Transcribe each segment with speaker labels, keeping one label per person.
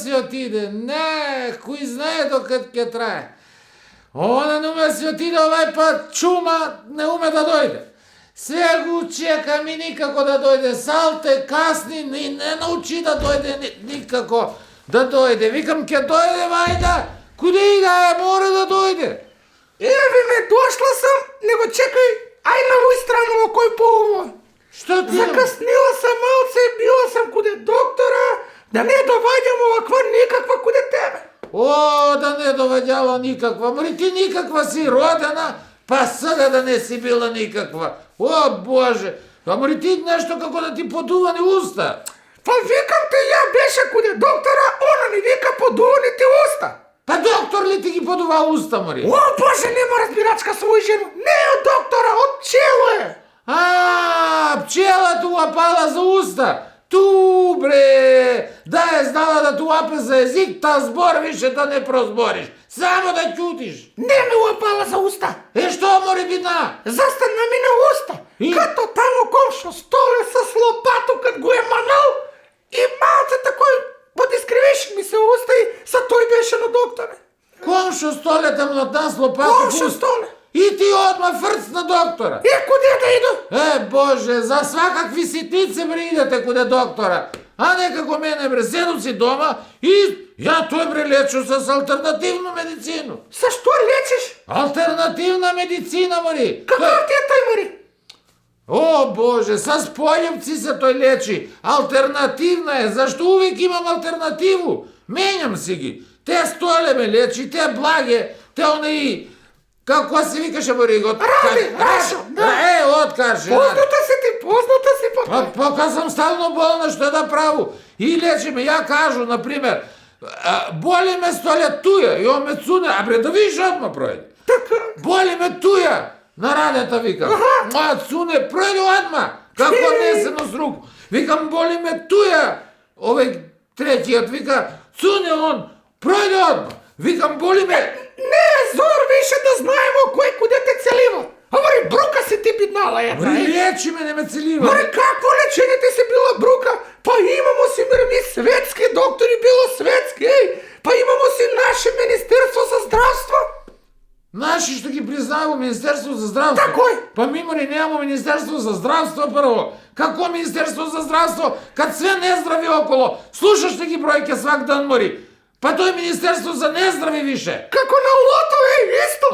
Speaker 1: си отиде, не, кој знае докад ќе трае. Она не уме си отиде, овај пат чума не уме да дојде. Све го чекам и никако да дојде, салте касни, не научи да дојде никако да дојде. Викам, ќе дојде, вајда, куде ида, мора да дојде.
Speaker 2: Еве ме, дошла сам, него чекај, ај на мој страну во кој поуво.
Speaker 1: Што ти?
Speaker 2: Закаснила сам малце, била сам куде доктора, да не доваѓам оваква никаква куде тебе.
Speaker 1: О, да не доваѓала никаква, мори ти никаква си родена, па сега да не си била никаква. О, Боже, а мори ти нешто како да ти подувани уста.
Speaker 2: Па викам те, ја беше куде доктора, она ни вика подувани ти уста.
Speaker 1: Па доктор ли ти ги подува уста, мори?
Speaker 2: О, Боже, нема разбирачка свој жену, не од доктора, од пчело е.
Speaker 1: Пчела ту апала за уста. Ту, бре, да е знала да ту апе за език, та збор више да не прозбориш. Само да ќутиш.
Speaker 2: Не ме уапала за уста.
Speaker 1: Што, мори бина?
Speaker 2: Застана ми на уста.
Speaker 1: И?
Speaker 2: Като тамо комшо столе с лопато кад го е манал и малце такој подискривеше ми се уста и са тој беше на докторе.
Speaker 1: Комшо столе там над нас лопата в
Speaker 2: Комшо
Speaker 1: уста.
Speaker 2: столе.
Speaker 1: И ти одма фрц на доктора.
Speaker 2: И куде да иду?
Speaker 1: Боже, за свакакви ситници бре идете куде доктора. А не како мене бре, седам си дома и ја тој бре лечу с алтернативна медицина.
Speaker 2: Са што лечиш?
Speaker 1: Алтернативна медицина, мори.
Speaker 2: Какав ти е тој, Мари?
Speaker 1: О, Боже, с пољупци се тој лечи. Алтернативна е, зашто увек имам алтернативу. Менјам си ги. Те столе ме лечи, те благе, те онеи... Како се викаше, Мари?
Speaker 2: Ради, Рашо, да.
Speaker 1: Откаже.
Speaker 2: Позната си ти, позната си па.
Speaker 1: Пока сам стално болна, што да праву? И лечи ме, ја кажу, например, боли ме столе туја, и он ме цуне, бре, да видиш одма пројде.
Speaker 2: Така.
Speaker 1: Боли ме туја, на радата викам. Цуне, пројде одма, како несено с руку. Викам, боли ме туја. Овој третиот вика, цуне он, пројде одма. Викам, боли ме...
Speaker 2: Не, зор више да знаемо кој куде те целива. Мари, брука си ти биднала една.
Speaker 1: Мари, лечи ме, не ме целива.
Speaker 2: Мари, какво лечење ти си била брука? Па имамо си ми светски доктори, било светски, Па имамо си наше Министерство за здравство.
Speaker 1: Наши што ги признава Министерство за здравство.
Speaker 2: Такој.
Speaker 1: Па ми, Мари, немамо Министерство за здравство прво. Како Министерство за здравство, кад све нездрави около? Слушаш ли ги бројке свак ден, Мари? Па тој Министерство за нездрави више.
Speaker 2: Како на лото, исто.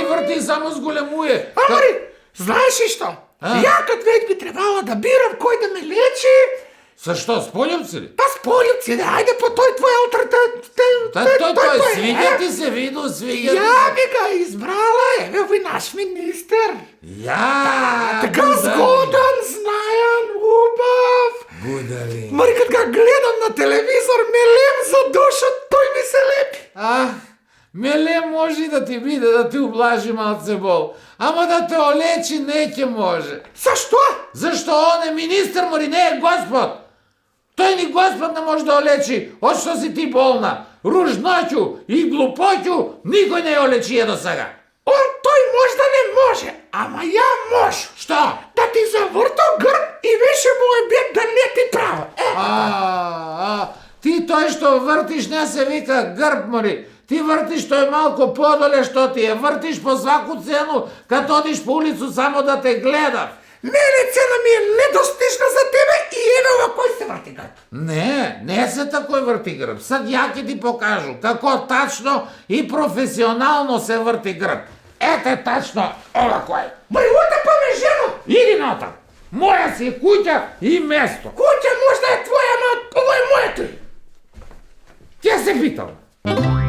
Speaker 1: Врти, само зголемуе.
Speaker 2: Мари, знаеш ли што? Ја кад веќе би требала да бирам кој да ме лечи...
Speaker 1: Со што, с пољупци ли?
Speaker 2: Па с пољупци, ајде по тој твој
Speaker 1: Тој свиѓа ти се, виду, свиѓа ти се.
Speaker 2: Ја би га избрала, еве овој наш министер.
Speaker 1: Ја!
Speaker 2: Така згоден, знаен, убав.
Speaker 1: Будали.
Speaker 2: Мари, кад га гледам на телевизор, ме лем за душа, тој ми се лепи.
Speaker 1: Меле може и да ти биде, да ти ублажи малце бол. Ама да те олечи не ќе може.
Speaker 2: Зашто?
Speaker 1: Зашто он е министр, Мари, не е Господ. Тој ни Господ не може да олечи, од што си ти болна. Ружноќу и глупоќу никој не ја олечи до сега.
Speaker 2: Тој можда не може, ама ја може.
Speaker 1: Што?
Speaker 2: Да ти заврто грб и више му е бед да не ти право.
Speaker 1: Ти тој што вртиш не се вика грб, Мари. Ти вртиш тој малко подоле што ти е. Вртиш по сваку цену, кад одиш по улицу само да те гледав.
Speaker 2: Мене цена ми е недостижна за тебе и еве овој се врти грб.
Speaker 1: Не се такој врти грб. Сад ја ќе ти покажу како тачно и професионално се врти грб. Ете тачно овакој.
Speaker 2: Мај ота па ме жено.
Speaker 1: Иди натам. Моја си куќа и место.
Speaker 2: Куќа можда е твоја, но ово е моето.
Speaker 1: Ќе се питам.